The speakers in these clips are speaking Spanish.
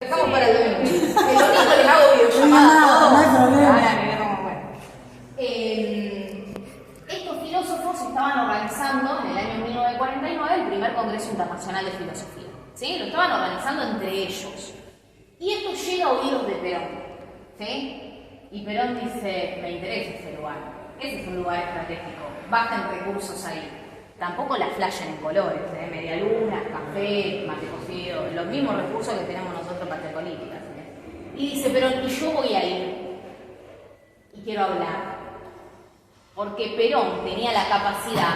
Dejamos para el domingo. El domingo les hago videollamada. No hay problema. Ahora miremos, bueno. Estos filósofos estaban organizando en el año 1949 el primer Congreso Internacional de Filosofía. ¿Sí? Lo estaban organizando entre ellos. Y esto llega a oídos de Perón. ¿Sí? Y Perón dice, me interesa ese lugar. Ese es un lugar estratégico. Bajen recursos ahí. Tampoco la flashen en colores, medialunas, café, mate cocido, los mismos recursos que tenemos nosotros para hacer políticas. Y dice, pero y yo voy a ir y quiero hablar. Porque Perón tenía la capacidad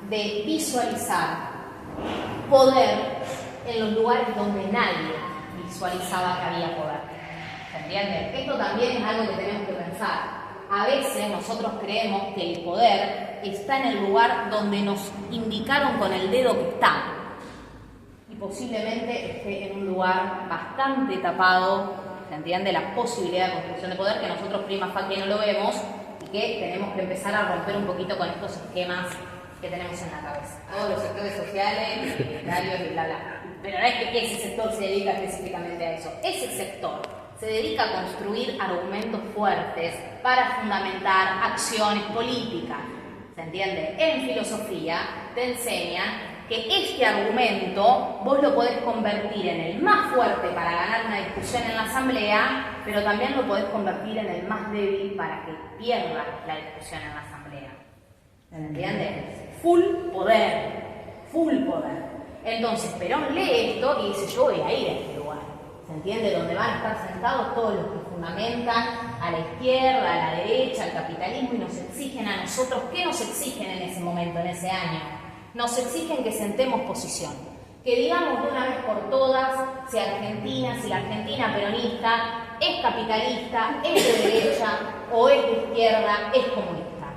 de visualizar poder en los lugares donde nadie visualizaba que había poder. ¿Se entiende? Esto también es algo que tenemos que pensar. A veces nosotros creemos que el poder está en el lugar donde nos indicaron con el dedo que está. Y posiblemente esté en un lugar bastante tapado, ¿se entiende? La posibilidad de construcción de poder que nosotros prima facie no lo vemos y que tenemos que empezar a romper un poquito con estos esquemas que tenemos en la cabeza. Todos los sectores sociales, libertarios y bla bla. Pero no es que ese sector se dedica específicamente a eso. Ese sector se dedica a construir argumentos fuertes para fundamentar acciones políticas. ¿Se entiende? En filosofía te enseñan que este argumento vos lo podés convertir en el más fuerte para ganar una discusión en la asamblea, pero también lo podés convertir en el más débil para que pierda la discusión en la asamblea. ¿Se entiende? Full poder. Full poder. Entonces Perón lee esto y dice, yo voy a ir a este lugar. ¿Se entiende? Donde van a estar sentados todos los que fundamentan a la izquierda, a la derecha, al capitalismo y nos exigen a nosotros. ¿Qué nos exigen en ese momento, en ese año? Nos exigen que sentemos posición. Que digamos de una vez por todas si Argentina, si la Argentina peronista es capitalista, es de derecha o es de izquierda, es comunista.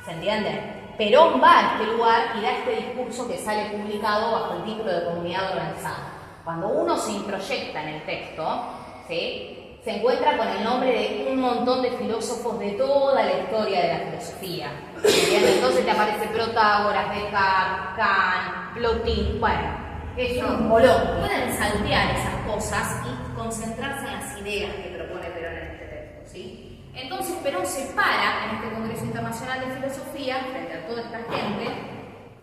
¿Se entiende? Perón va a este lugar y da este discurso que sale publicado bajo el título de Comunidad Organizada. Cuando uno se introyecta en el texto, ¿sí?, se encuentra con el nombre de un montón de filósofos de toda la historia de la filosofía. ¿Bien? Entonces te aparece Protágoras, Descartes, Kant, Plotin, bueno, es un bolón. Pueden saltear esas cosas y concentrarse en las ideas que propone Perón en este texto, ¿sí? Entonces Perón se para en este Congreso Internacional de Filosofía frente a toda esta gente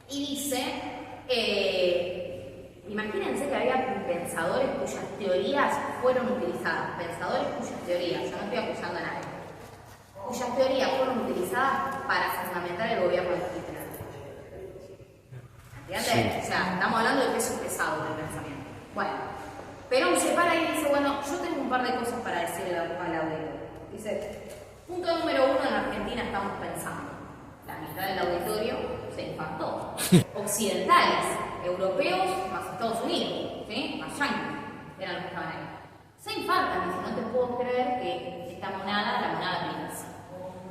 y dice... imagínense que había pensadores cuyas teorías fueron utilizadas, pensadores cuyas teorías, yo no estoy acusando a nadie, cuyas teorías fueron utilizadas para fundamentar el gobierno de Hitler. ¿Entiendes? Sí. O sea, estamos hablando de pesos pesados del pensamiento. Bueno, Perón se para y dice, bueno, yo tengo un par de cosas para decirle al auditorio. Dice, punto número 1, en Argentina estamos pensando. La mitad del auditorio se infartó. Occidentales, europeos más Estados Unidos, ¿sí?, más yanquis, eran los que estaban ahí. Se infartan, dice, no te puedo creer que esta monada, la monada piensa.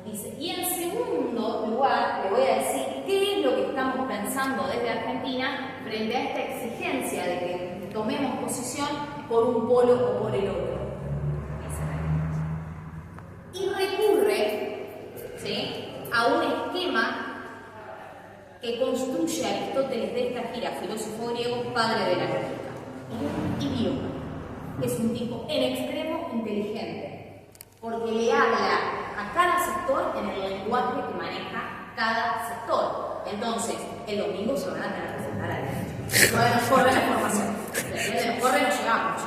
Dice, y en segundo lugar, le voy a decir qué es lo que estamos pensando desde Argentina frente a esta exigencia de que tomemos posición por un polo o por el otro. Y recurre, ¿sí?, a un esquema que construye Aristóteles de esta gira, filósofo griego, padre de la lógica. Idiota. Es un tipo en extremo inteligente, porque le habla a cada sector en el lenguaje que maneja cada sector. Entonces, el domingo se van a tener que sentar a leer. No nos corre la información. Nos corre, nos llegamos.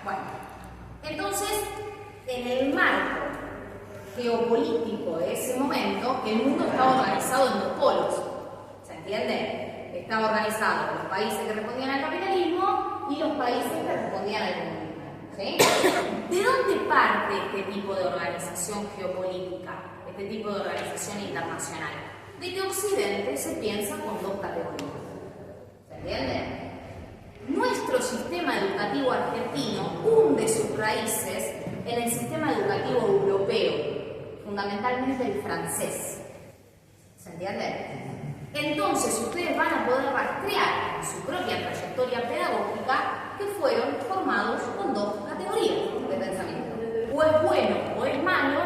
Bueno, entonces, en el marco geopolítico de ese momento, el mundo estaba organizado en dos polos. ¿Se entiende? Estaba organizado los países que respondían al capitalismo y los países que respondían al comunismo. ¿Sí? ¿De dónde parte este tipo de organización geopolítica, este tipo de organización internacional? De que Occidente se piensa con dos categorías. ¿Se entiende? Nuestro sistema educativo argentino hunde sus raíces en el sistema educativo europeo, fundamentalmente el francés. ¿Se entiende? Entonces ustedes van a poder rastrear en su propia trayectoria pedagógica que fueron formados con dos categorías de pensamiento. O es bueno o es malo,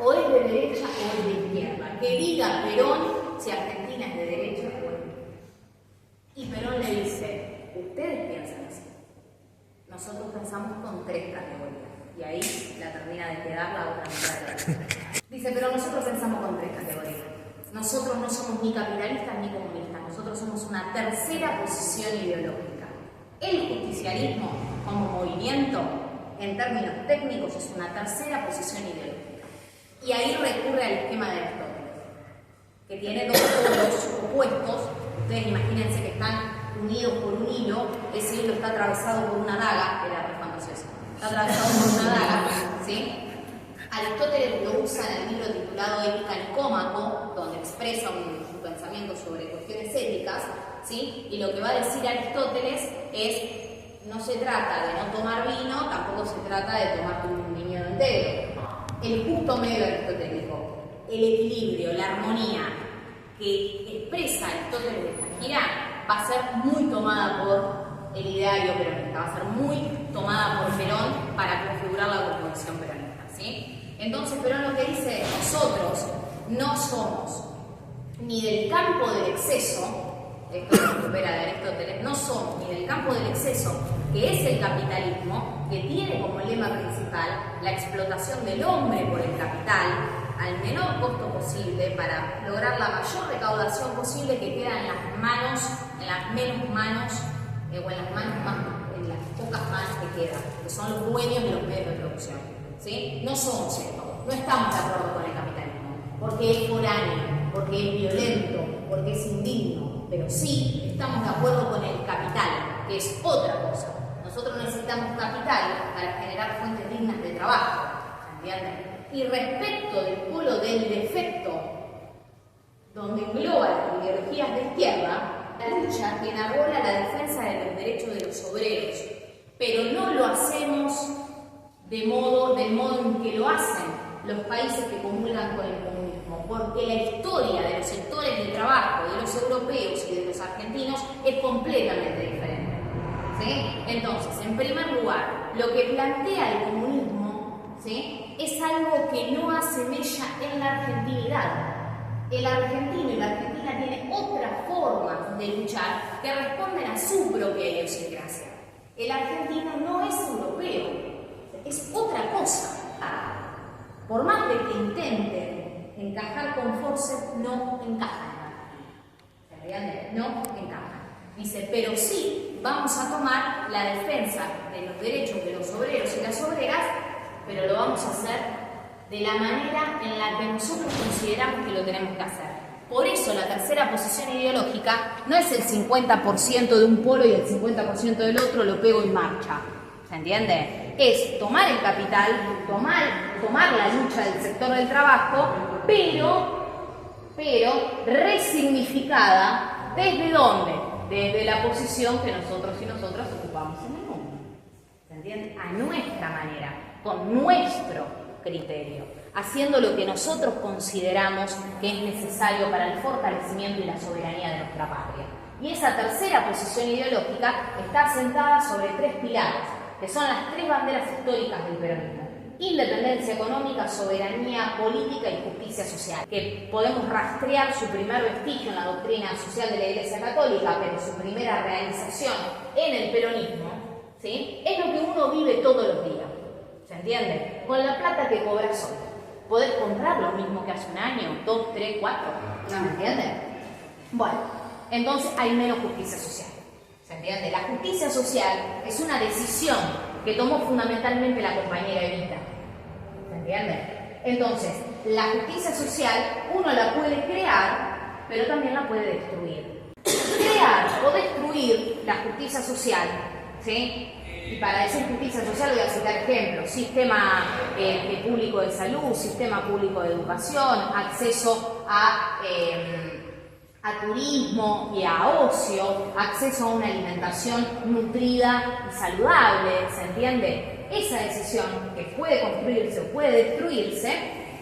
o es de derecha o es de izquierda. Que diga Perón si Argentina es de derecha o es de izquierda. Y Perón le dice, ustedes piensan así. nosotros pensamos con 3 categorías. Y ahí la termina de quedar la otra mitad de la vida. Dice, pero nosotros pensamos con 3 categorías. Nosotros no somos ni capitalistas ni comunistas, nosotros somos una tercera posición ideológica. El justicialismo como movimiento, en términos técnicos, es una tercera posición ideológica. Y ahí recurre al esquema de Aristóteles, que tiene 2 polos opuestos. Ustedes imagínense que están unidos por un hilo, ese hilo está atravesado por una daga, era re fantasioso, está atravesado por una daga, ¿sí? Aristóteles lo usa en el libro titulado Ética Nicómaco, donde expresa su pensamiento sobre cuestiones éticas, ¿sí? Y lo que va a decir Aristóteles es, no se trata de no tomar vino, tampoco se trata de tomar un viñedo entero. El justo medio aristotélico, el equilibrio, la armonía que expresa Aristóteles de esta gira, va a ser muy tomada por el ideario peronista, va a ser muy tomada por Perón para configurar la cosmovisión peronista, ¿sí? Entonces Perón lo que dice, nosotros no somos ni del campo del exceso, esto lo recupera de Aristóteles, no somos ni del campo del exceso, que es el capitalismo, que tiene como lema principal la explotación del hombre por el capital, al menor costo posible para lograr la mayor recaudación posible que queda en las manos, en las menos manos, o en las manos más, en las pocas manos que quedan, que son los dueños de los medios de producción, ¿sí? No somos esto, no estamos de acuerdo con el capitalismo, porque es foráneo, porque es violento, porque es indigno, pero sí estamos de acuerdo con el capital, que es otra cosa. Nosotros necesitamos capital para generar fuentes dignas de trabajo, ¿entienden? Y respecto del polo del defecto, donde engloba las ideologías de izquierda, la lucha que enarbola la defensa de los derechos de los obreros, pero no lo hacemos del modo en que lo hacen los países que comulgan con el comunismo, porque la historia de los sectores del trabajo, de los europeos y de los argentinos es completamente diferente, ¿sí? Entonces, en primer lugar, lo que plantea el comunismo, ¿sí?, es algo que no hace mella en la argentinidad. El argentino y la argentina tienen otras formas de luchar que responden a su propia idiosincrasia. El argentino no es europeo, es otra cosa. Por más de que intenten encajar con Forsyth, no encajan. No encajan. Dice, pero sí vamos a tomar la defensa de los derechos de los obreros y las obreras, pero lo vamos a hacer de la manera en la que nosotros consideramos que lo tenemos que hacer. Por eso la tercera posición ideológica no es el 50% de un polo y el 50% del otro, lo pego en marcha. ¿Se entiende? Es tomar el capital, tomar la lucha del sector del trabajo, pero resignificada, ¿desde dónde? Desde la posición que nosotros y nosotras ocupamos en el mundo. ¿Se entiende? A nuestra manera, con nuestro criterio, haciendo lo que nosotros consideramos que es necesario para el fortalecimiento y la soberanía de nuestra patria. Y esa tercera posición ideológica está asentada sobre 3 pilares, que son las 3 banderas históricas del peronismo: independencia económica, soberanía política y justicia social, que podemos rastrear su primer vestigio en la doctrina social de la Iglesia Católica, pero su primera realización en el peronismo, ¿sí?, es lo que uno vive todos los días. ¿Se entiende? Con la plata que cobras hoy, ¿podés comprar lo mismo que hace un año, 2, 3, 4? ¿Se entiende? Bueno, entonces hay menos justicia social. ¿Se entiende? La justicia social es una decisión que tomó fundamentalmente la compañera Evita. ¿Se entiende? Entonces, la justicia social uno la puede crear, pero también la puede destruir. Crear o destruir la justicia social, ¿sí? Y para decir justicia social voy a citar ejemplos: sistema público de salud, sistema público de educación, acceso a turismo y a ocio, acceso a una alimentación nutrida y saludable, ¿se entiende? Esa decisión, que puede construirse o puede destruirse,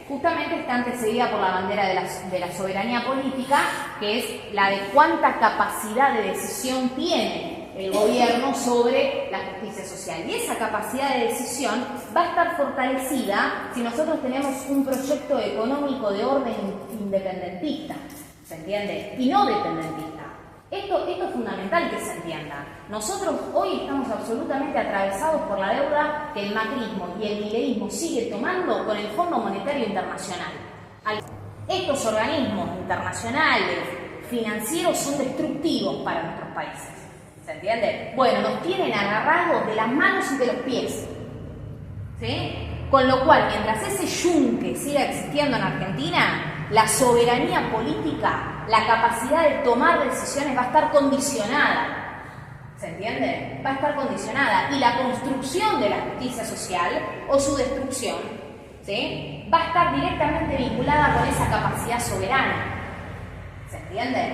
justamente está antecedida por la bandera de la soberanía política, que es la de cuánta capacidad de decisión tiene el gobierno sobre la justicia social. Y esa capacidad de decisión va a estar fortalecida si nosotros tenemos un proyecto económico de orden independentista, ¿se entiende? Y no dependentista. Esto es fundamental que se entienda. Nosotros hoy estamos absolutamente atravesados por la deuda que el macrismo y el mileísmo sigue tomando con el Fondo Monetario Internacional. Estos organismos internacionales, financieros, son destructivos para nuestros países. ¿Se entiende? Bueno, nos tienen agarrados de las manos y de los pies. ¿Sí? Con lo cual, mientras ese yunque siga existiendo en Argentina, la soberanía política, la capacidad de tomar decisiones va a estar condicionada. ¿Se entiende? Va a estar condicionada. Y la construcción de la justicia social o su destrucción, ¿sí?, va a estar directamente vinculada con esa capacidad soberana. ¿Se entiende?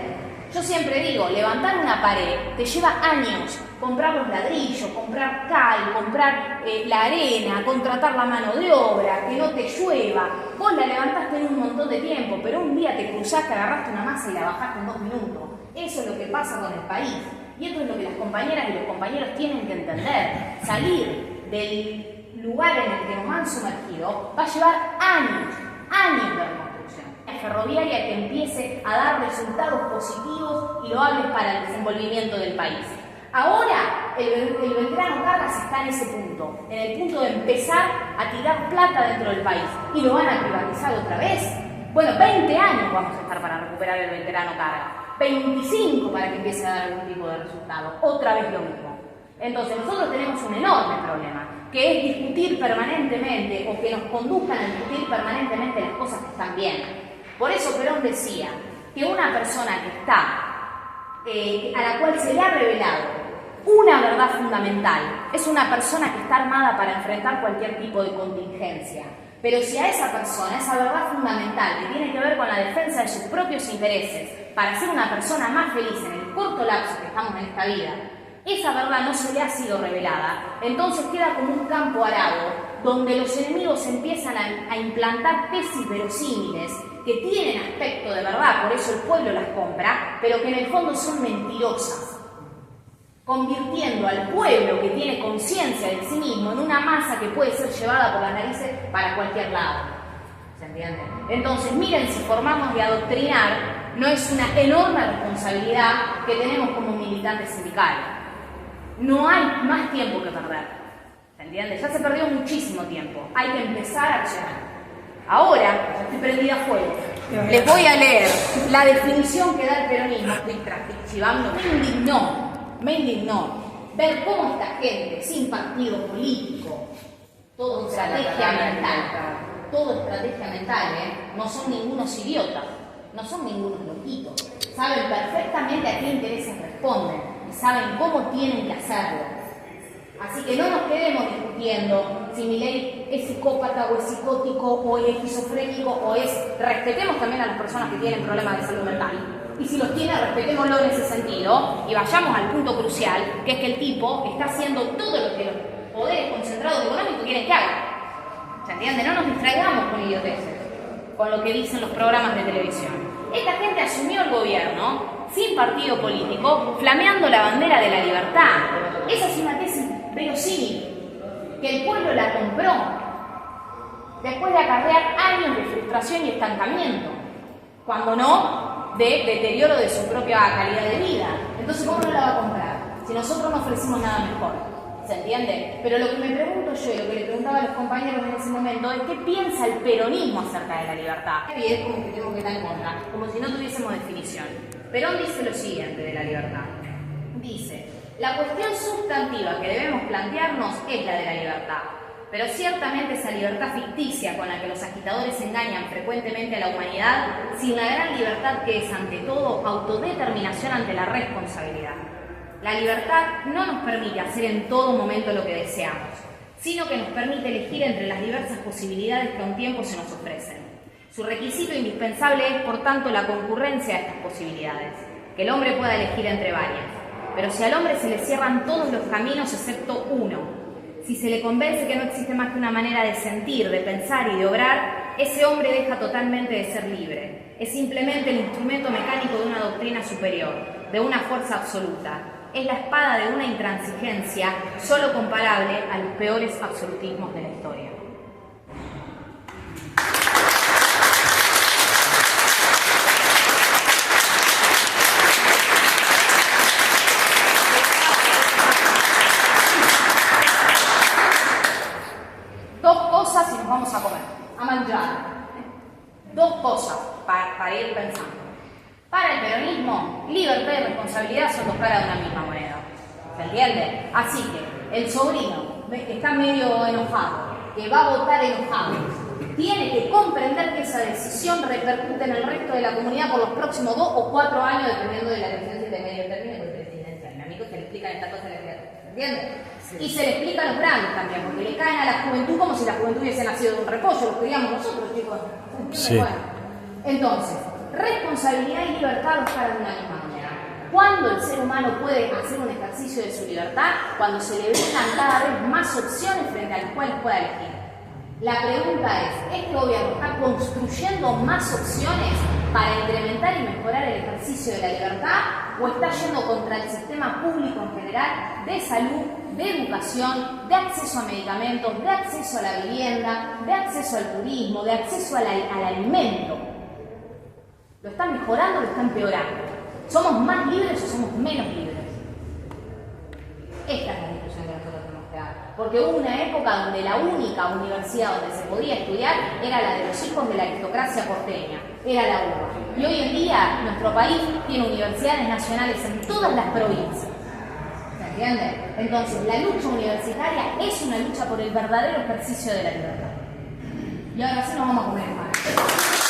Yo siempre digo, levantar una pared te lleva años. Comprar los ladrillos, comprar cal, comprar la arena, contratar la mano de obra, que no te llueva. Vos la levantaste en un montón de tiempo, pero un día te cruzaste, agarraste una masa y la bajaste en 2 minutos. Eso es lo que pasa con el país. Y esto es lo que las compañeras y los compañeros tienen que entender. Salir del lugar en el que nos han sumergido va a llevar años de reconstrucción. La ferroviaria que empiece a dar resultados positivos y loables para el desenvolvimiento del país. Ahora el Belgrano Cargas está en ese punto, en el punto de empezar a tirar plata dentro del país. ¿Y lo van a privatizar otra vez? Bueno, 20 años vamos a estar para recuperar el Belgrano Cargas, 25 para que empiece a dar algún tipo de resultado. Otra vez lo mismo. Entonces nosotros tenemos un enorme problema, que es discutir permanentemente o que nos conduzcan a discutir permanentemente las cosas que están bien. Por eso Perón decía que una persona que está, a la cual se le ha revelado una verdad fundamental, es una persona que está armada para enfrentar cualquier tipo de contingencia. Pero si a esa persona, esa verdad fundamental que tiene que ver con la defensa de sus propios intereses, para ser una persona más feliz en el corto lapso que estamos en esta vida, esa verdad no se le ha sido revelada, entonces queda como un campo arado, donde los enemigos empiezan a implantar tesis verosímiles que tienen aspecto de verdad, por eso el pueblo las compra, pero que en el fondo son mentirosas, convirtiendo al pueblo que tiene conciencia de sí mismo en una masa que puede ser llevada por las narices para cualquier lado. ¿Se entiende? Entonces, miren, si formamos de adoctrinar, no es una enorme responsabilidad que tenemos como militantes sindicales. No hay más tiempo que perder. ¿Se entiende? Ya se perdió muchísimo tiempo. Hay que empezar a accionar. Ahora, estoy prendida a fuego. Les voy a leer la definición que da el peronismo. Estoy archivando. Me indignó ver cómo esta gente, sin partido político, todo estrategia mental, no son ningunos idiotas, no son ningunos loquitos. Saben perfectamente a qué intereses responden y saben cómo tienen que hacerlo. Así que no nos quedemos discutiendo si Milei es psicópata o es psicótico o es esquizofrénico o es... Respetemos también a las personas que tienen problemas de salud mental. Y si los tiene, respetémoslo en ese sentido y vayamos al punto crucial, que es que el tipo está haciendo todo lo que los poderes concentrados económicos quieren que haga. ¿Se entiende? No nos distraigamos con idioteces, con lo que dicen los programas de televisión. Esta gente asumió el gobierno sin partido político, flameando la bandera de la libertad. Esa es una tesis verosímil, que el pueblo la compró después de acarrear años de frustración y estancamiento, cuando no de deterioro de su propia calidad de vida. Entonces, ¿cómo no la va a comprar? Si nosotros no ofrecimos nada mejor. ¿Se entiende? Pero lo que me pregunto yo y lo que le preguntaba a los compañeros en ese momento es ¿qué piensa el peronismo acerca de la libertad? Y es como que tenemos que estar en contra, como si no tuviésemos definición. Perón dice lo siguiente de la libertad. Dice, la cuestión sustantiva que debemos plantearnos es la de la libertad. Pero ciertamente esa libertad ficticia con la que los agitadores engañan frecuentemente a la humanidad, sin la gran libertad que es ante todo autodeterminación ante la responsabilidad. La libertad no nos permite hacer en todo momento lo que deseamos, sino que nos permite elegir entre las diversas posibilidades que a un tiempo se nos ofrecen. Su requisito indispensable es, por tanto, la concurrencia de estas posibilidades, que el hombre pueda elegir entre varias. Pero si al hombre se le cierran todos los caminos excepto uno, si se le convence que no existe más que una manera de sentir, de pensar y de obrar, ese hombre deja totalmente de ser libre. Es simplemente el instrumento mecánico de una doctrina superior, de una fuerza absoluta. Es la espada de una intransigencia solo comparable a los peores absolutismos de la historia. cosas para ir pensando. Para el peronismo, libertad y responsabilidad son dos caras de una misma moneda. ¿Se entiende? Así que el sobrino, que está medio enojado, que va a votar enojado, tiene que comprender que esa decisión repercute en el resto de la comunidad por los próximos 2 o 4 años, dependiendo de la elección de medio término y presidencial. A mí que se le explican estas cosas, ¿se entiende? Sí. Y se le explica a los grandes también, porque le caen a la juventud como si la juventud hubiese nacido de un repollo, lo queríamos nosotros, chicos. Sí. Bueno, entonces, responsabilidad y libertad los caras de una misma manera. ¿Cuándo el ser humano puede hacer un ejercicio de su libertad? Cuando se le brindan cada vez más opciones frente a las cuales pueda elegir. La pregunta es, ¿este gobierno está construyendo más opciones para incrementar y mejorar el ejercicio de la libertad o está yendo contra el sistema público en general de salud, de educación, de acceso a medicamentos, de acceso a la vivienda, de acceso al turismo, de acceso al alimento? ¿Lo está mejorando o lo está empeorando? ¿Somos más libres o somos menos libres? Esta es la discusión que nosotros tenemos que dar. Porque hubo una época donde la única universidad donde se podía estudiar era la de los hijos de la aristocracia porteña, era la UBA. Y hoy en día nuestro país tiene universidades nacionales en todas las provincias. ¿Se entiende? Entonces, la lucha universitaria es una lucha por el verdadero ejercicio de la libertad. Y ahora sí nos vamos a comer el pan.